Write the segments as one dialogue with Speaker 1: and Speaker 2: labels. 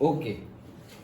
Speaker 1: Okay,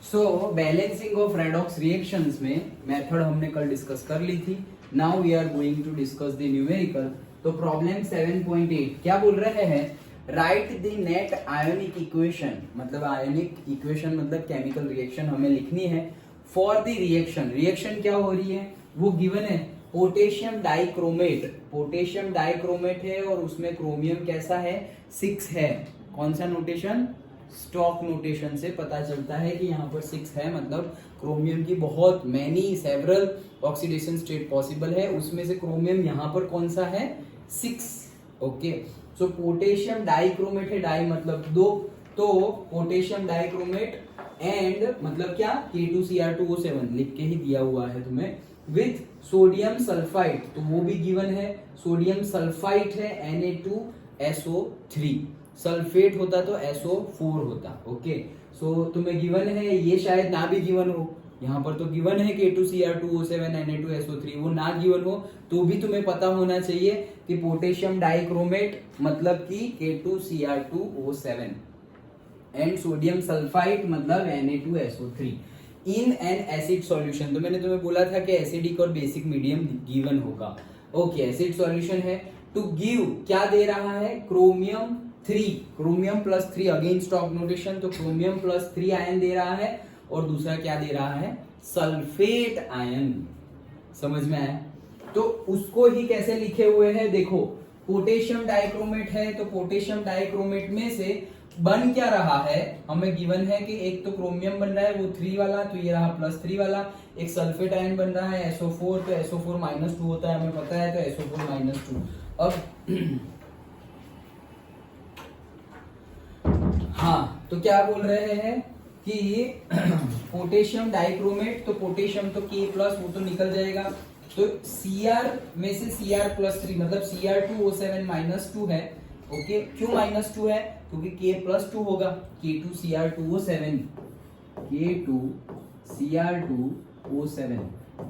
Speaker 1: so balancing of redox reactions में method हमने कल डिस्कस कर ली थी. Now we are going to discuss the numerical. तो प्रॉब्लम 7.8 क्या बोल रहे हैं? Write the net ionic equation. मतलब आयोनिक इक्वेशन मतलब केमिकल रिएक्शन हमें लिखनी है फॉर द रिएक्शन. रिएक्शन क्या हो रही है वो गिवन है, पोटेशियम डाइक्रोमेट. पोटेशियम डाइक्रोमेट है और उसमें क्रोमियम कैसा है? 6 है. कौन सा नोटेशन? स्टॉक नोटेशन से पता चलता है कि यहाँ पर 6 है, मतलब क्रोमियम की बहुत many several oxidation state possible है, उसमें से क्रोमियम यहाँ पर कौन सा है? 6. ओके, सो पोटेशियम डाइक्रोमेट है, डाई मतलब 2, तो पोटेशियम डाइक्रोमेट एंड मतलब क्या? K2Cr2O7 लिख के ही दिया हुआ है तुम्हें, विथ सोडियम सल्फाइड. तो वो भी गिवन है, सोडियम सल्फाइड है Na2SO3. सल्फेट होता तो SO4 होता. ओके, सो तुम्हें गिवन है, ये शायद ना भी गिवन हो. यहाँ पर तो गिवन है K2Cr2O7 Na2SO3, वो ना गिवन हो तो भी तुम्हें पता होना चाहिए कि पोटेशियम डाइक्रोमेट मतलब कि K2Cr2O7 एंड सोडियम सल्फाइड मतलब Na2SO3 in an acid solution. तो मैंने तुम्हें बोला था कि एसिडिक और बेसिक मीडियम गिवन होगा. ओके, एसिड सॉल्यूशन है. टू गिव क्या दे रहा है? Chromium 3, chromium plus 3, again stock notation. तो क्रोमियम प्लस 3 आयन दे रहा है और दूसरा क्या दे रहा है? Sulphate ion. समझ में आया? तो उसको ही कैसे लिखे हुए हैं देखो, पोटेशियम डाइक्रोमेट है तो पोटेशियम डाइक्रोमेट में से बन क्या रहा है? हमें गिवन है कि एक तो क्रोमियम बन रहा है वो 3 वाला, तो ये रहा +3 वाला. एक सल्फेट आयन बन रहा है SO4, तो SO4 -2 होता है, हमें पता है, तो SO4 -2. अब हाँ, तो क्या बोल रहे हैं कि पोटेशियम डाइक्रोमेट, तो पोटेशियम तो K प्लस वो तो निकल जाएगा, तो Cr में से Cr+3 मतलब Cr2O7 -2 है. ओके, क्यों -2 है? क्योंकि K+2 होगा. K2Cr2O7, K2Cr2O7.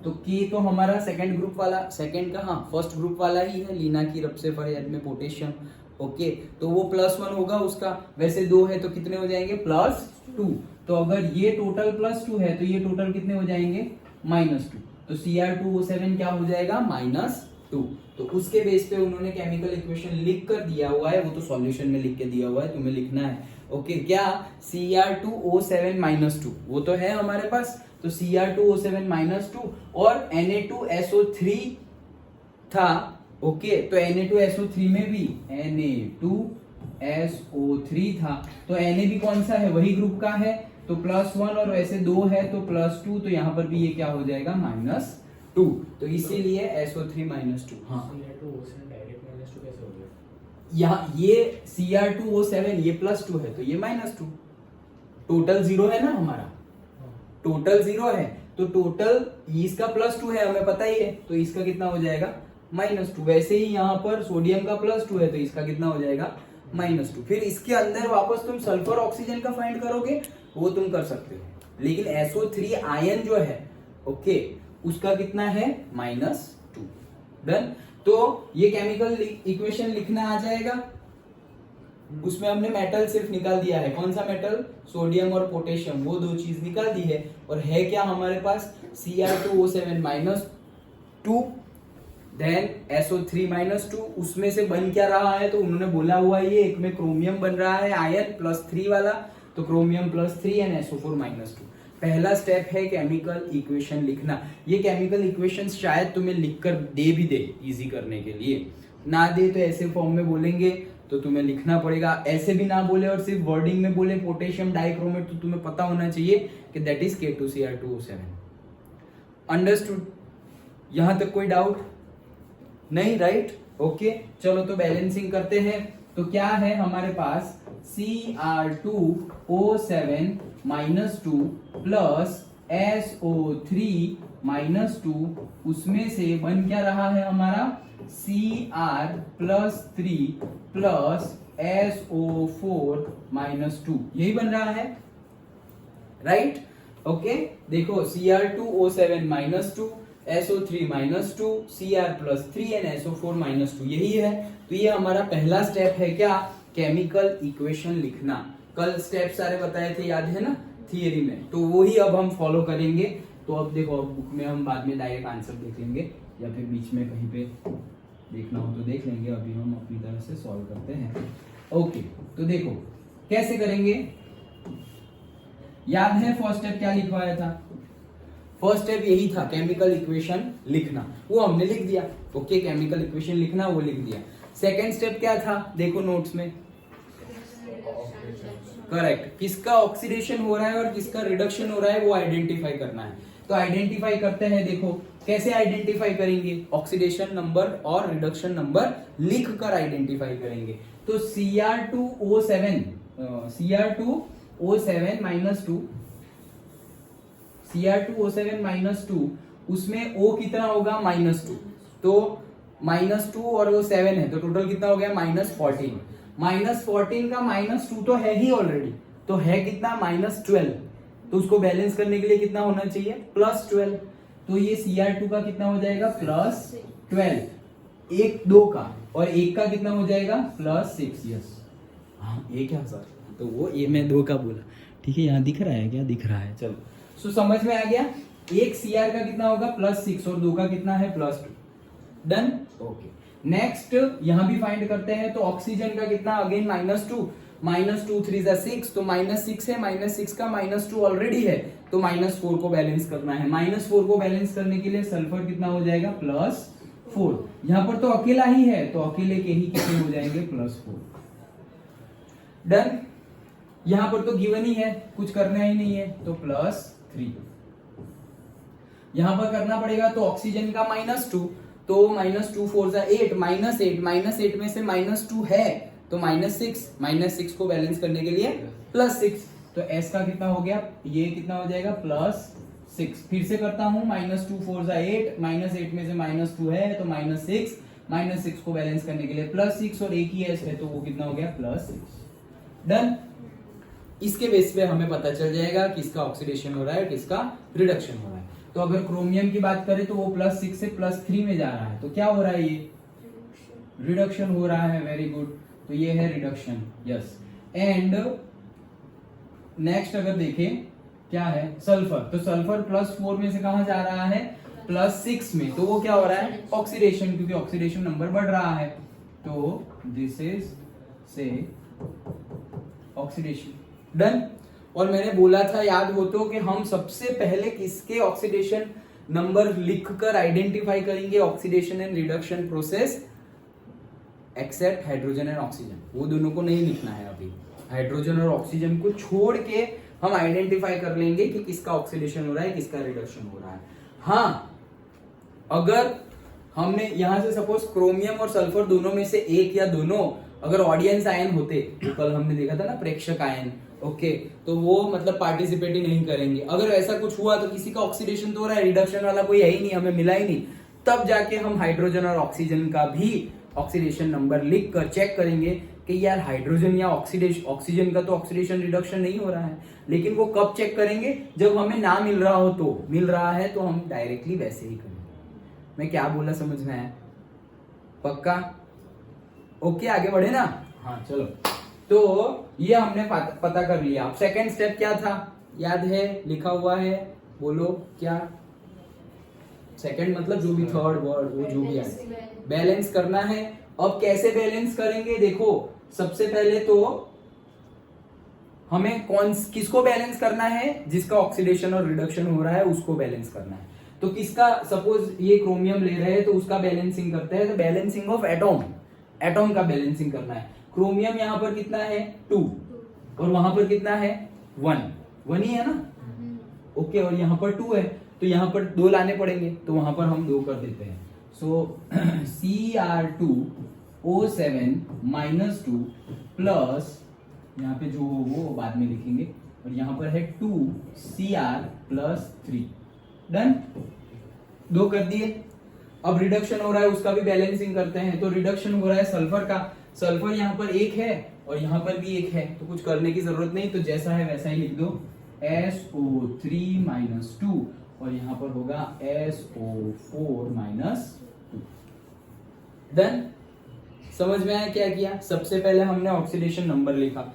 Speaker 1: तो K तो हमारा सेकंड ग्रुप वाला, सेकंड का हाँ फर्स्ट ग्रुप वाला ही है, लीना की रब से फरियाद में पोटेशियम. ओके, तो वो +1 होगा उसका. वैसे 2 है तो कितने हो जाएंगे? +2. तो अगर ये टोटल +2 है तो ये टोटल कितने हो जाएंगे? -2. तो Cr2O7 क्या हो जाएगा? -2. तो उसके बेस पे उन्होंने केमिकल इक्वेशन लिख कर दिया हुआ है, वो तो सॉल्यूशन में लिख के दिया हुआ है, तुम्हें लिखना है. ओके, क्या? Cr2O7 -2 वो तो है हमारे पास, तो Cr2O7 -2 और Na2SO3 था. ओके, तो Na2SO3 में भी Na2SO3 था, तो Na भी कौन सा है? वही ग्रुप का है, तो +1 और वैसे 2 है तो +2, तो यहाँ पर भी ये क्या हो जाएगा? -2. तो इसीलिए SO3 -2. हाँ, यहाँ ये Cr2O7 ये +2 है तो ये -2. टोटल 0 है ना हमारा, टोटल 0 है, तो टोटल इसका +2 है हमें पता ही है, तो इसका कितना हो जाएगा? -2. वैसे ही यहाँ पर सोडियम का +2 है तो इसका कितना हो जाएगा? -2. फिर इसके अंदर वापस तुम सल्फर ऑक्सीजन का फाइंड करोगे, वो तुम कर सकते हो, लेकिन SO3 आयन जो है ओके उसका कितना है? -2. डन. तो ये केमिकल इक्वेशन लिखना आ जाएगा. उसमें हमने मेटल सिर्फ निकाल दिया है. कौन सा मेटल? सोडियम और पोटेशियम, वो 2 चीज निकाल दी है. और है क्या हमारे पास? Cr2O7 -2 then SO3 -2. उसमें से बन क्या रहा है? तो उन्होंने बोला हुआ है ये एक में क्रोमियम बन रहा है आयन +3 वाला, तो क्रोमियम +3 एंड SO4 -2. पहला स्टेप है केमिकल इक्वेशन लिखना. ये केमिकल इक्वेशन शायद तुम्हें लिखकर दे भी दे इजी करने के लिए, ना दे तो ऐसे फॉर्म में बोलेंगे तो तुम्हें लिखना पड़ेगा. ऐसे भी ना बोले और सिर्फ वर्डिंग में बोले पोटेशियम डाइक्रोमेट, तो तुम्हें पता होना चाहिए कि दैट इज K2Cr2O7. अंडरस्टूड? यहां तक कोई डाउट नहीं? राइट. ओके, चलो तो बैलेंसिंग करते हैं. तो क्या है हमारे पास? Cr2O7 -2 प्लस SO3 -2, उसमें से बन क्या रहा है हमारा? Cr+3 प्लस SO4 -2, यही बन रहा है. राइट. ओके, देखो Cr2O7 -2, SO3 -2, Cr+3 and SO4 -2, यही है. तो ये हमारा पहला स्टेप है क्या? केमिकल इक्वेशन लिखना. कल स्टेप सारे बताए थे, याद है ना? थियरी में, तो वही अब हम फॉलो करेंगे। तो अब देखो, अब बुक में हम बाद में डायरेक्ट आंसर देख लेंगे या फिर बीच में कहीं पे देखना हो तो देख लेंगे। अभी हम अपनी तरह से सॉल्व करते हैं। ओके, तो देखो कैसे करेंगे। याद है फर्स्ट स्टेप क्या लिखवाया था? फर्स्ट स्टेप यही था, केमिकल इक्वेशन लिखना, वो हमने लिख दिया। ओके, केमिकल इक्वेशन लिखना वो लिख दिया। सेकेंड स्टेप क्या था? देखो नोट्स में, करेक्ट, किसका ऑक्सीडेशन हो रहा है और किसका रिडक्शन हो रहा है वो आइडेंटिफाई करना है। तो आइडेंटिफाई करते हैं। देखो कैसे आइडेंटिफाई करेंगे? ऑक्सीडेशन नंबर और रिडक्शन नंबर लिख कर आइडेंटिफाई करेंगे। तो Cr2O7 -2 उसमें O कितना होगा? -2। तो -2 और वो 7 है, तो टोटल कितना हो गया? -14। -14 का -2 तो है ही ऑलरेडी, तो है कितना? -12। तो उसको बैलेंस करने के लिए कितना होना चाहिए? +12। तो ये Cr2 का कितना हो जाएगा? +12। एक 2 का, और एक का कितना हो जाएगा? +6। यस, हाँ ये क्या सर, तो वो ये मैं 2 का बोला, ठीक है। यहाँ दिख रहा है क्या? दिख रहा है, चलो। सो समझ में आ गया। एक Cr का कितना होगा? +6 और 2 का कितना है? +2। डन। ओके, नेक्स्ट यहां भी फाइंड करते हैं। तो ऑक्सीजन का कितना? अगेन -2, -2 3 = 6, तो -6 है, -6 का -2 ऑलरेडी है, तो -4 को बैलेंस करना है। -4 को बैलेंस करने के लिए सल्फर कितना हो जाएगा? +4। यहां पर तो अकेला ही है, तो अकेले के ही कितने हो जाएंगे? +4। डन। यहां पर तो गिवन ही है, कुछ करना ही नहीं है, तो +3। यहां पर करना पड़ेगा, तो ऑक्सीजन का -2, तो -2 4 = 8, -8 में से -2 है, तो -6 को बैलेंस करने के लिए +6। तो S का कितना हो गया? ये कितना हो जाएगा? +6। फिर से करता हूं, -2 4 = 8, -8 में से -2 है, तो -6 को बैलेंस करने के लिए +6, और एक ही S है, तो वो कितना हो गया? +6। डन। इसके बेस पे हमें पता चल जाएगा किसका ऑक्सीडेशन हो रहा है, किसका रिडक्शन हो रहा है। तो अगर क्रोमियम की बात करें तो वो +6 से +3 में जा रहा है, तो क्या हो रहा है? ये रिडक्शन हो रहा है। वेरी गुड, तो ये है रिडक्शन। यस। एंड नेक्स्ट अगर देखें क्या है? सल्फर। तो सल्फर +4 में से कहां जा रहा है? +6 में, तो वो क्या हो रहा है? ऑक्सीडेशन, क्योंकि ऑक्सीडेशन नंबर बढ़ रहा है, तो दिस इज से ऑक्सीडेशन। डन। और मैंने बोला था, याद हो तो, कि हम सबसे पहले किसके ऑक्सीडेशन नंबर लिखकर आइडेंटिफाई करेंगे? Oxidation and reduction process except hydrogen and oxygen, वो दोनों को नहीं लिखना है अभी। हाइड्रोजन और ऑक्सीजन को छोड़ के हम आइडेंटिफाई कर लेंगे कि किसका ऑक्सीडेशन हो रहा है, किसका रिडक्शन हो रहा है। हाँ, अगर हमने यहां से सपोज क्रोमियम और सल्फर दोनों में से एक या दोनों अगर ऑडियंस आयन होते, तो कल हमने देखा था ना प्रेक्षक आयन, ओके, तो वो मतलब पार्टिसिपेट ही नहीं करेंगे। अगर ऐसा कुछ हुआ तो किसी का ऑक्सीडेशन तो हो रहा है, रिडक्शन वाला कोई है ही नहीं, हमें मिला ही नहीं, तब जाके हम हाइड्रोजन और ऑक्सीजन का भी ऑक्सीडेशन नंबर लिख कर चेक करेंगे कि यार हाइड्रोजन या ऑक्सीजन का तो ऑक्सीडेशन रिडक्शन नहीं हो रहा है। लेकिन वो कब चेक करेंगे? जब हमें ना मिल रहा हो। तो मिल रहा है तो हम डायरेक्टली वैसे ही करेंगे। मैं क्या बोला समझ में आया? पक्का? ओके, आगे बढ़े ना? हाँ चलो। तो ये हमने पता कर लिया। अब सेकेंड स्टेप क्या था? याद है? लिखा हुआ है, बोलो क्या? सेकेंड मतलब जो भी थर्ड वर्ड, वो जो भी है, बैलेंस करना है। अब कैसे बैलेंस करेंगे? देखो, सबसे पहले तो हमें किसको बैलेंस करना है? जिसका ऑक्सीडेशन और रिडक्शन हो रहा है उसको बैलेंस करना है। तो किसका? सपोज ये क्रोमियम ले रहे हैं, तो उसका बैलेंसिंग करते हैं। तो बैलेंसिंग ऑफ एटॉम का बैलेंसिंग करना है। क्रोमियम यहाँ पर कितना है? 2, और वहां पर कितना है? 1 ही है ना? ओके, और यहाँ पर 2 है, तो यहाँ पर 2 लाने पड़ेंगे, तो वहां पर हम 2 कर देते हैं। सो Cr2O7 -2 प्लस, यहाँ पे जो हो वो बाद में लिखेंगे, और यहाँ पर है 2Cr + 3। डन। 2 कर दिए। अब रिडक्शन हो रहा है, उसका भी बैलेंसिंग करते हैं। तो रिडक्शन हो रहा है सल्फर का। सल्फर यहाँ पर 1 है और यहाँ पर भी 1 है, तो कुछ करने की जरूरत नहीं, तो जैसा है वैसा ही लिख दो, SO3 - 2, और यहाँ पर होगा SO4 - 2। डन। समझ में आया क्या किया? सबसे पहले हमने ऑक्सीडेशन नंबर लिखा,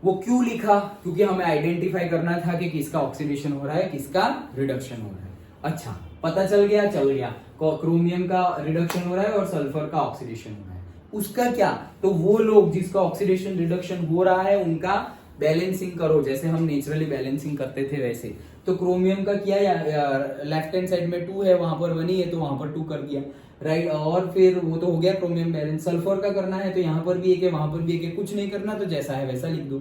Speaker 1: वो क्यों लिखा? क्योंकि हमें आइडेंटिफाई करना था कि किसका ऑक्सीडेशन हो रहा है, किसका रिडक्शन हो रहा है। अच्छा, पता चल गया, चल गया, क्रोमियम का रिडक्शन हो रहा है और सल्फर का ऑक्सीडेशन हो रहा है। उसका क्या? तो वो लोग जिसका ऑक्सीडेशन रिडक्शन हो रहा है उनका बैलेंसिंग करो, जैसे हम नेचुरली बैलेंसिंग करते थे वैसे। तो क्रोमियम का किया, लेफ्ट हैंड साइड में 2 है, वहां पर 1 ही है तो वहां पर 2 कर दिया, राइट। और फिर वो तो हो गया क्रोमियम बैलेंस। सल्फर का करना है तो यहाँ पर भी एक है, वहां पर भी एक है, कुछ नहीं करना तो जैसा है वैसा लिख दो।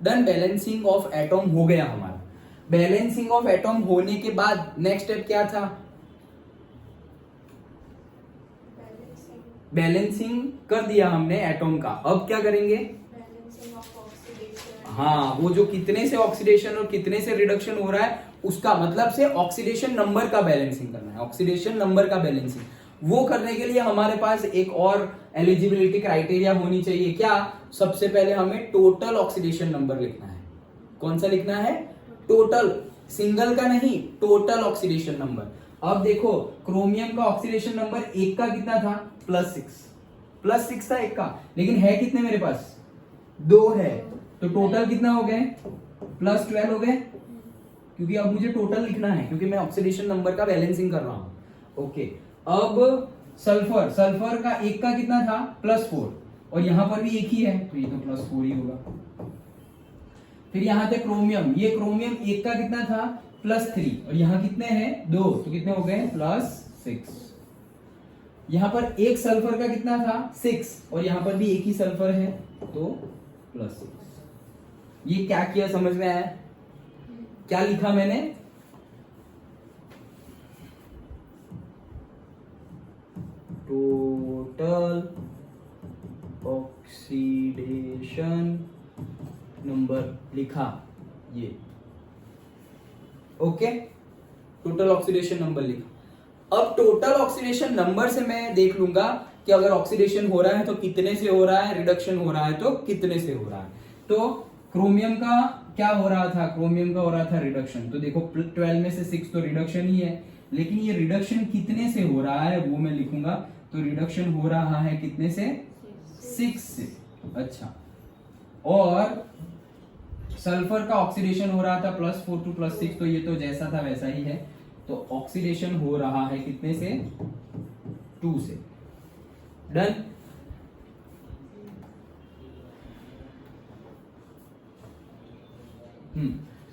Speaker 1: डन, बैलेंसिंग ऑफ एटॉम हो गया हमारा। बैलेंसिंग ऑफ एटॉम होने के बाद नेक्स्ट स्टेप क्या था? बैलेंसिंग कर दिया हमने एटॉम का। अब क्या करेंगे? हाँ, वो जो कितने से ऑक्सीडेशन और कितने से रिडक्शन हो रहा है उसका मतलब से ऑक्सीडेशन नंबर का बैलेंसिंग करना है। ऑक्सीडेशन नंबर का बैलेंसिंग वो करने के लिए हमारे पास एक और एलिजिबिलिटी क्राइटेरिया होनी चाहिए। क्या? सबसे पहले हमें टोटल ऑक्सीडेशन नंबर लिखना है। कौन सा लिखना है? टोटल, सिंगल का नहीं, टोटल ऑक्सीडेशन नंबर। अब देखो, क्रोमियम का ऑक्सीडेशन नंबर एक का कितना था? +6 था एक का, लेकिन है कितने मेरे पास? 2 है, तो टोटल कितना हो गए? +12 हो गए, क्योंकि अब मुझे टोटल लिखना है, क्योंकि मैं ऑक्सीडेशन नंबर का बैलेंसिंग कर रहा हूं। ओके, अब सल्फर का एक का कितना था? +4, और यहां पर भी एक ही है तो ये तो +4 ही होगा। फिर यहां थे क्रोमियम, ये क्रोमियम एक का कितना था? +3, और यहां कितने हैं? 2, तो कितने हो गए? +6। यहां पर एक सल्फर का कितना था? 6, और यहां पर भी एक ही सल्फर है तो +6। ये क्या किया, समझ में आया? क्या लिखा मैंने? टोटल ऑक्सीडेशन नंबर लिखा ये। ओके, टोटल ऑक्सीडेशन नंबर लिखा। अब टोटल ऑक्सीडेशन नंबर से मैं देख लूंगा कि अगर ऑक्सीडेशन हो रहा है तो कितने से हो रहा है, रिडक्शन हो रहा है तो कितने से हो रहा है। तो क्रोमियम का क्या हो रहा था? क्रोमियम का हो रहा था रिडक्शन, तो देखो 12 में से 6 तो रिडक्शन ही है, लेकिन ये रिडक्शन कितने से हो रहा है वो मैं लिखूंगा। तो रिडक्शन हो रहा है कितने से? 6 से। अच्छा, और सल्फर का ऑक्सीडेशन हो रहा था +4 to +6, तो ये तो जैसा था वैसा ही है, तो ऑक्सीडेशन हो रहा है कितने से? 2 से। डन।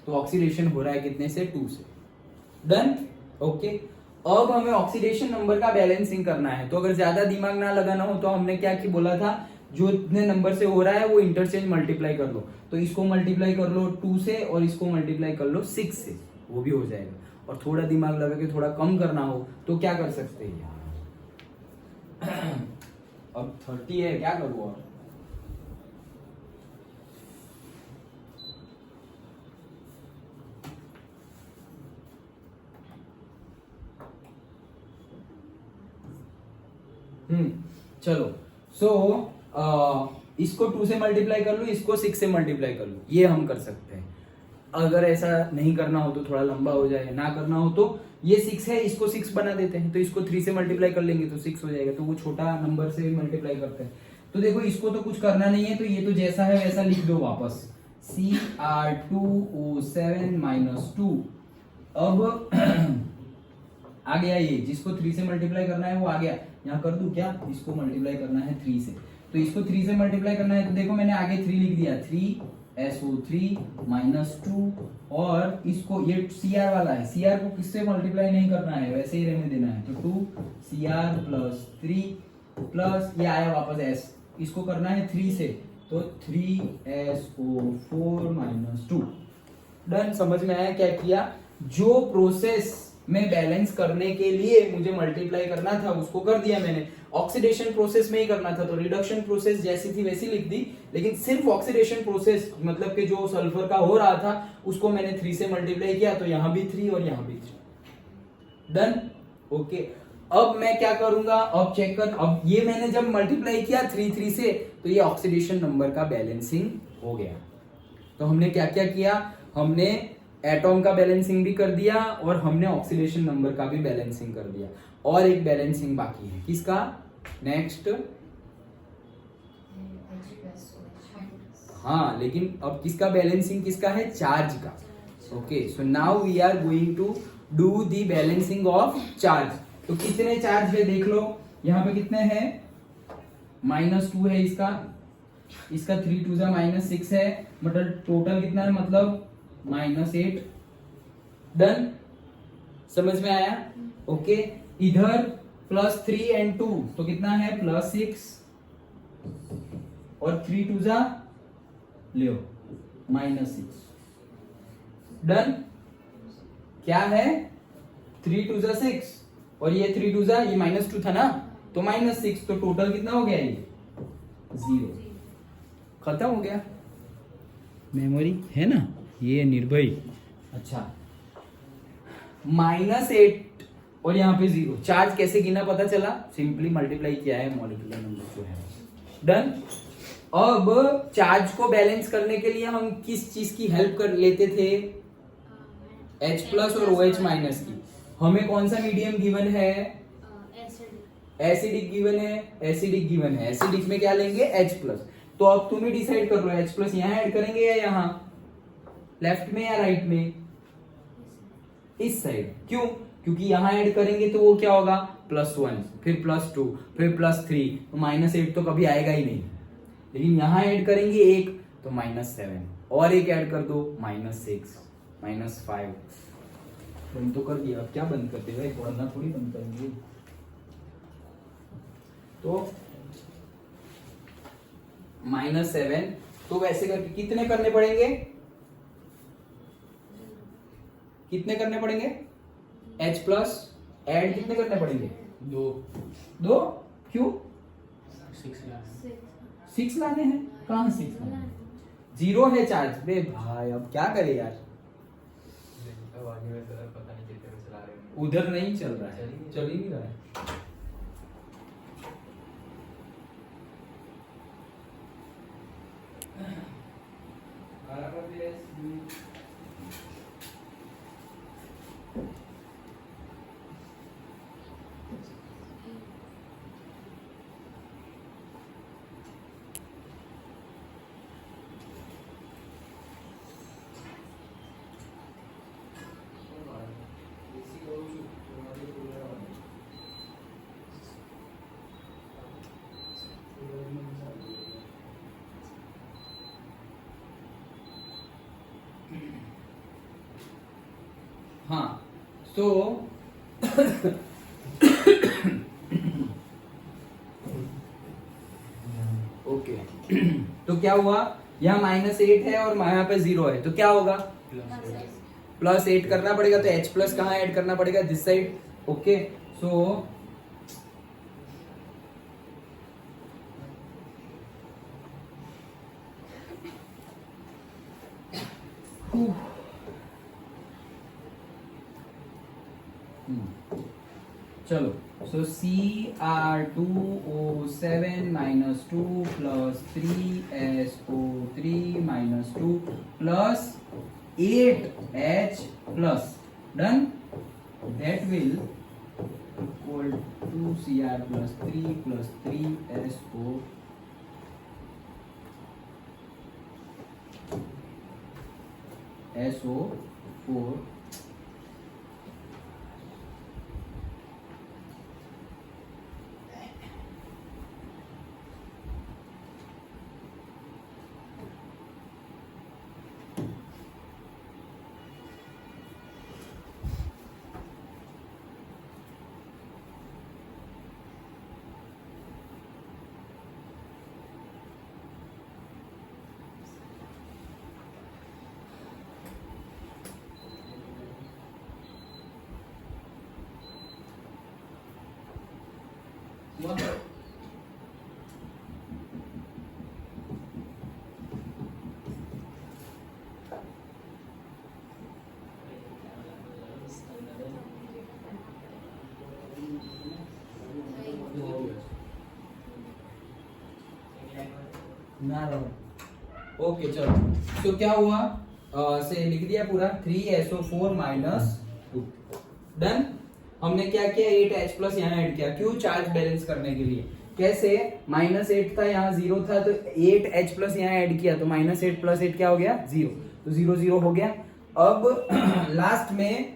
Speaker 1: तो ऑक्सीडेशन हो रहा है कितने से? 2 से। डन। ओके, अब हमें ऑक्सीडेशन नंबर का बैलेंसिंग करना है। तो अगर ज्यादा दिमाग ना लगाना हो तो हमने क्या कि बोला था, जो इतने नंबर से हो रहा है वो इंटरचेंज मल्टीप्लाई कर लो। तो इसको मल्टीप्लाई कर लो 2 से और इसको मल्टीप्लाई कर लो 6 से, वो भी हो जाएगा। और थोड़ा दिमाग लगा के थोड़ा कम करना हो तो क्या कर सकते हैं यार? अब 30 है, क्या करूं और? चलो, इसको 2 से मल्टीप्लाई कर लो, इसको 6 से मल्टीप्लाई कर लो, ये हम कर सकते हैं। अगर ऐसा नहीं करना हो तो थोड़ा लंबा हो जाए, ना करना हो तो ये 6 है, इसको 6 बना देते हैं, तो इसको 3 से मल्टीप्लाई कर लेंगे तो 6 हो जाएगा। तो वो छोटा नंबर से मल्टीप्लाई करते हैं। तो देखो, इसको तो कुछ करना नहीं है, तो ये तो जैसा है वैसा लिख दो वापस, Cr2O7-2। अब आ गया ये, जिसको 3 से मल्टीप्लाई करना है वो आ गया। यहाँ कर दूं क्या? इसको मल्टीप्लाई करना है 3 से, तो इसको 3 से मल्टीप्लाई करना है, तो देखो मैंने आगे 3 लिख दिया, 3SO3-2, और इसको ये Cr वाला है, Cr को किससे मल्टीप्लाई नहीं करना है, वैसे ही रहने देना है। तो 2Cr+3 प्लस ये आया वापस S, इसको करना है 3 से, तो 3SO4-2। डन। समझ में आया क्या किया? जो प्रोसेस में बैलेंस करने के लिए मुझे मल्टीप्लाई करना था उसको कर दिया मैंने। ऑक्सीडेशन प्रोसेस में ही करना था तो रिडक्शन प्रोसेस जैसी थी वैसी लिख दी, लेकिन सिर्फ ऑक्सीडेशन प्रोसेस मतलब कि जो सल्फर का हो रहा था उसको मैंने 3 से मल्टीप्लाई किया, तो यहां भी 3 और यहां भी 3। डन। ओके, अब मैं क्या करूंगा? अब चेक कर, अब ये मैंने जब मल्टीप्लाई किया 3 से, तो ये ऑक्सीडेशन नंबर का बैलेंसिंग हो गया। तो हमने क्या क्या किया? हमने एटॉम का बैलेंसिंग भी कर दिया और हमने ऑक्सीडेशन नंबर का भी बैलेंसिंग कर दिया। और एक बैलेंसिंग बाकी है, किसका? नेक्स्ट, हाँ, लेकिन अब किसका बैलेंसिंग किसका है? चार्ज का। Okay, so now we are going to do the balancing of charge. तो कितने चार्ज है देख लो, यहाँ पे कितने हैं? -2 है इसका 3 2 -6 है, मतलब टोटल कितना है? मतलब -8। डन, समझ में आया? ओके, इधर +3 and 2 तो कितना है? +6 और 3 2 ले -6। डन, क्या है? 3 2 6 और ये 3 2 ये -2 था ना, तो -6, तो टोटल कितना हो गया? ये 0। खत्म हो गया। मेमोरी है ना ये निर्भय। अच्छा, -8 और यहाँ पे 0। चार्ज कैसे गिना पता चला? सिंपली मल्टीप्लाई किया है मॉलिक्यूलर नंबर जो है। डन। अब चार्ज को बैलेंस करने के लिए हम किस चीज की हेल्प कर लेते थे? H+ और OH- की। हमें कौन सा मीडियम गिवन है? एसिडिक गिवन है। एसिडिक गिवन है, एसिडिक में क्या लेंगे? H+। तो अब तुम ही डिसाइड कर लो, H+ यहाँ ऐड करेंगे या यहाँ, लेफ्ट में या राइट में? इस साइड। क्यों? क्योंकि यहाँ ऐड करेंगे तो वो क्या होगा? +1, फिर +2, फिर +3, तो -8 तो कभी आएगा ही नहीं। लेकिन यहाँ ऐड करेंगे 1 तो -7, और एक ऐड कर दो -6, -5। तुम तो कर दिया, अब क्या बंद करते हो? पढ़ना थोड़ी बंद करेंगे। तो -7, तो वैसे करके कितने करने पड़ेंगे? कितने करने पड़ेंगे? H+ ऐड कितने करने पड़ेंगे? 2। क्यों? 6 लाने हैं। कहां 6 लाने हैं? 0 है चार्ज। बे भाई अब क्या करे यार, उधर नहीं चल रहा है, चल ही नहीं रहा है। हाँ, तो ओके तो क्या हुआ? यहाँ -8 है और यहाँ पे 0 है, तो क्या होगा? +8 करना पड़ेगा। तो H+ कहाँ ऐड करना पड़ेगा? This side. ओके, सो चलो, सो Cr2O7 -2 + 3SO3 -2 + 8H+। Done, that will equal to Cr + 3 + 3SO4। Okay चलो, तो क्या हुआ? से लिख दिया पूरा 3SO4 -2। डन। हमने क्या किया? 8H+ यहाँ ऐड किया। क्यों? चार्ज बैलेंस करने के लिए। कैसे? -8 था, यहाँ 0 था, तो 8H प्लस यहाँ ऐड किया तो -8 + 8 क्या हो गया? 0। तो 0 0 हो गया। अब लास्ट में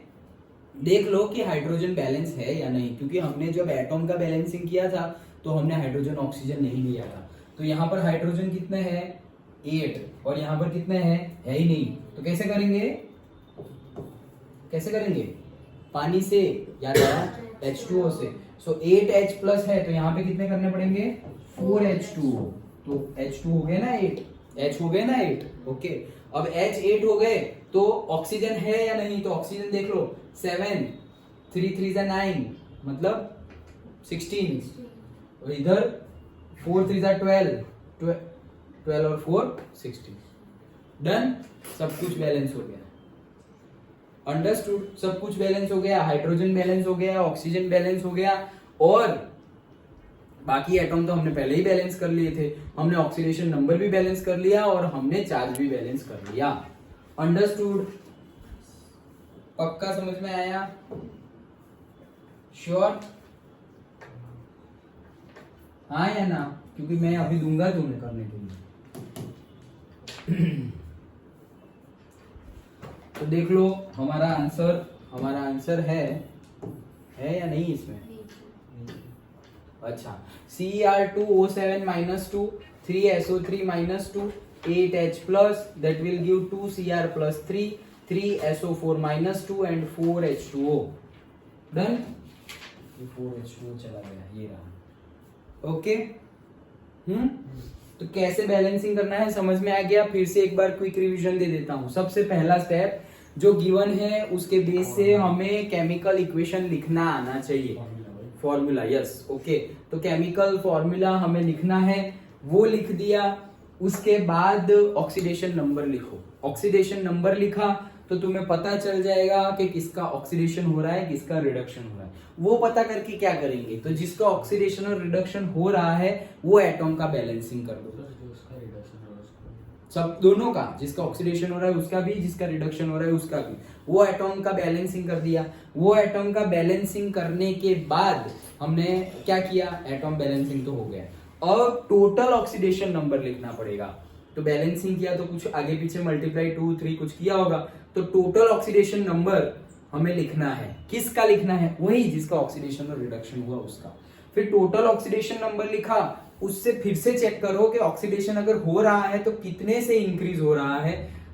Speaker 1: देख लो कि हाइड्रोजन बैलेंस है या नहीं, क्योंकि हमने जब एटॉम का बैलेंसिंग किया था तो हमने हाइड्रोजन ऑक्सीजन नहीं लिया था। तो यहाँ पर हाइड्रोजन कितने हैं? 8, और यहाँ पर कितने हैं? है ही नहीं। तो कैसे करेंगे? कैसे करेंगे? पानी से या H2O से। सो 8H प्लस है तो यहाँ पे कितने करने पड़ेंगे? 4H2O। तो H2 हो गए ना 8, H हो गए ना 8। ओके, अब H 8 हो गए तो ऑक्सीजन है या नहीं? तो ऑक्सीजन देख लो, 7 3 3 9 मतलब 16, और इधर 4 3 12 12 और 4 16। डन, सब कुछ बैलेंस हो गया। अंडरस्टूड, सब कुछ बैलेंस हो गया, हाइड्रोजन बैलेंस हो गया, ऑक्सीजन बैलेंस हो गया, और बाकी एटॉम तो हमने पहले ही बैलेंस कर लिए थे। हमने ऑक्सीडेशन नंबर भी बैलेंस कर लिया और हमने चार्ज भी बैलेंस कर लिया। अंडरस्टूड? पक्का समझ में आया? श्योर? हाँ या ना? क्योंकि मैं अभी दूंगा तुम्हें करने के लिए। तो देख लो हमारा आंसर है या नहीं इसमें? अच्छा, Cr2O7 -2 3SO3 -2 8H plus that will give 2Cr plus 3SO4 -2 and 4H2O। Done? ये 4H2O चला गया, ये रहा। ओके, तो कैसे बैलेंसिंग करना है समझ में आ गया? फिर से एक बार क्विक रिवीजन दे देता हूं। सबसे पहला स्टेप जो गिवन है उसके बेस से हमें केमिकल इक्वेशन लिखना आना चाहिए। Formula, yes, okay. तो केमिकल फॉर्मूला हमें लिखना है, वो लिख दिया। उसके बाद ऑक्सीडेशन नंबर लिखो। ऑक्सीडेशन नंबर लिखा तो तुम्हें पता चल जाएगा कि किसका ऑक्सीडेशन हो रहा है, किसका रिडक्शन हो रहा है। वो पता करके क्या करेंगे? तो जिसका ऑक्सीडेशन और रिडक्शन हो रहा है वो एटॉम का बैलेंसिंग कर दो। सब दोनों का, जिसका ऑक्सीडेशन हो रहा है उसका भी, जिसका रिडक्शन हो रहा है उसका भी, वो एटॉम का बैलेंसिंग कर दिया। वो एटॉम का बैलेंसिंग करने के बाद हमने क्या किया? एटॉम बैलेंसिंग तो हो गया, अब टोटल ऑक्सीडेशन नंबर लिखना पड़ेगा। तो बैलेंसिंग किया तो कुछ आगे पीछे मल्टीप्लाई 2 3 कुछ किया होगा, तो टोटल ऑक्सीडेशन नंबर हमें लिखना है। किसका लिखना है? वही जिसका ऑक्सीडेशन और रिडक्शन हुआ उसका। फिर टोटल ऑक्सीडेशन नंबर लिखा, उससे फिर से चेक करो कि ऑक्सीडेशन अगर हो रहा है तो कितने से इंक्रीज हो रहा है,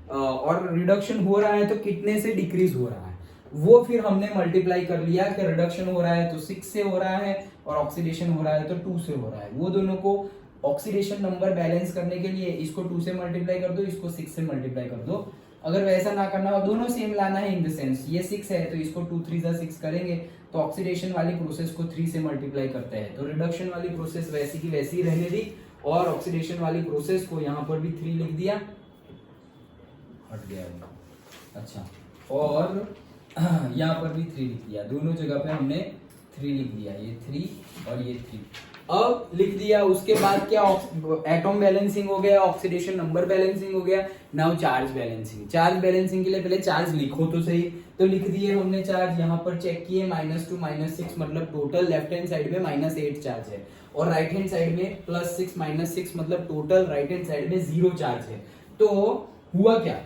Speaker 1: और रिडक्शन हो रहा है तो कितने से डिक्रीज हो रहा है। वो फिर हमने मल्टीप्लाई कर लिया कि रिडक्शन हो रहा है तो 6 से हो रहा है और ऑक्सीडेशन हो रहा है तो 2 से हो रहा है। वो दोनों को ऑक्सीडेशन नंबर बैलेंस करने के लिए इसको 2 से मल्टीप्लाई कर दो, इसको 6 से मल्टीप्लाई कर दो। अगर वैसा ना करना हो, दोनों सेम लाना है इन द सेंस, ये 6 है तो इसको 2 3 6 करेंगे, तो ऑक्सीडेशन वाली प्रोसेस को 3 से मल्टीप्लाई करते हैं, तो रिडक्शन वाली प्रोसेस वैसी की वैसी रहने दी, और ऑक्सीडेशन वाली प्रोसेस को यहाँ पर भी 3 लिख दिया, हट गया। अच्छा, और यहाँ पर भी 3 लिख दिया, दोनों जगह पे हमने 3 लिख दिया, ये 3 और ये 3। अब लिख दिया, उसके बाद क्या? एटॉम बैलेंसिंग हो गया, ऑक्सीडेशन नंबर बैलेंसिंग हो गया, now charge balancing. Charge balancing के लिए पहले चार्ज लिखो तो सही, तो लिख दिए हमने चार्ज। यहाँ पर चेक किए, -2 -6 मतलब टोटल लेफ्ट हैंड साइड में -8 चार्ज है, और राइट हैंड साइड में +6 -6 मतलब टोटल राइट हैंड साइड में 0 चार्ज है। तो हुआ क्या?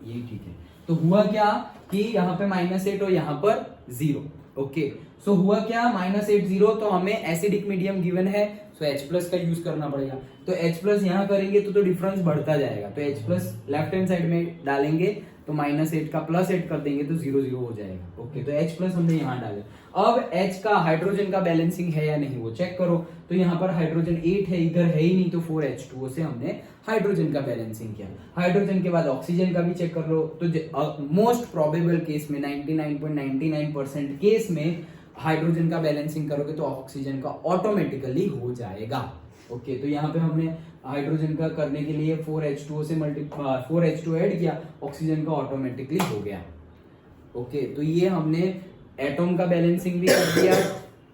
Speaker 1: ये ठीक है, तो हुआ क्या कि यहाँ पे -8 और यहाँ पर 0। ओके, सो हुआ क्या? -8 0, तो हमें एसिडिक मीडियम गिवन है, सो H+ का यूज करना पड़ेगा। तो H+ यहाँ करेंगे तो डिफरेंस बढ़ता जाएगा, तो H+ लेफ्ट हैंड साइड में डालेंगे तो -8 का +8 कर देंगे तो 0 0 हो जाएगा। ओके, तो H+ हमने यहाँ डाले। अब H का हाइड्रोजन का बैलेंसिंग है या नहीं वो चेक करो, तो यहाँ पर हाइड्रोजन 8 है, इधर है ही नहीं, तो 4H2O से हमने हाइड्रोजन का बैलेंसिंग किया। हाइड्रोजन के बाद ऑक्सीजन का भी चेक कर लो, तो मोस्ट प्रोबेबल केस में 99.99% केस में हाइड्रोजन का बैलेंसिंग करोगे तो ऑक्सीजन का ऑटोमेटिकली हो जाएगा। ओके, तो यहाँ पे हमने हाइड्रोजन का करने के लिए 4H2O से 4H2 ऐड किया, ऑक्सीजन का ऑटोमेटिकली हो गया। ओके, तो ये हमने एटॉम का बैलेंसिंग भी कर दिया,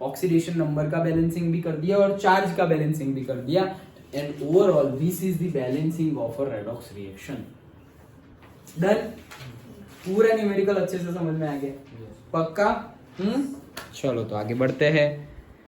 Speaker 1: ऑक्सीडेशन नंबर का बैलेंसिंग भी कर दिया, और चार्ज का बैलेंसिंग भी कर दिया, and overall this is the balancing of a redox reaction. Done? पूरा न्यूमेरिकल अच्छे से समझ में आ गया? पक्का? चलो तो आगे बढ़ते हैं।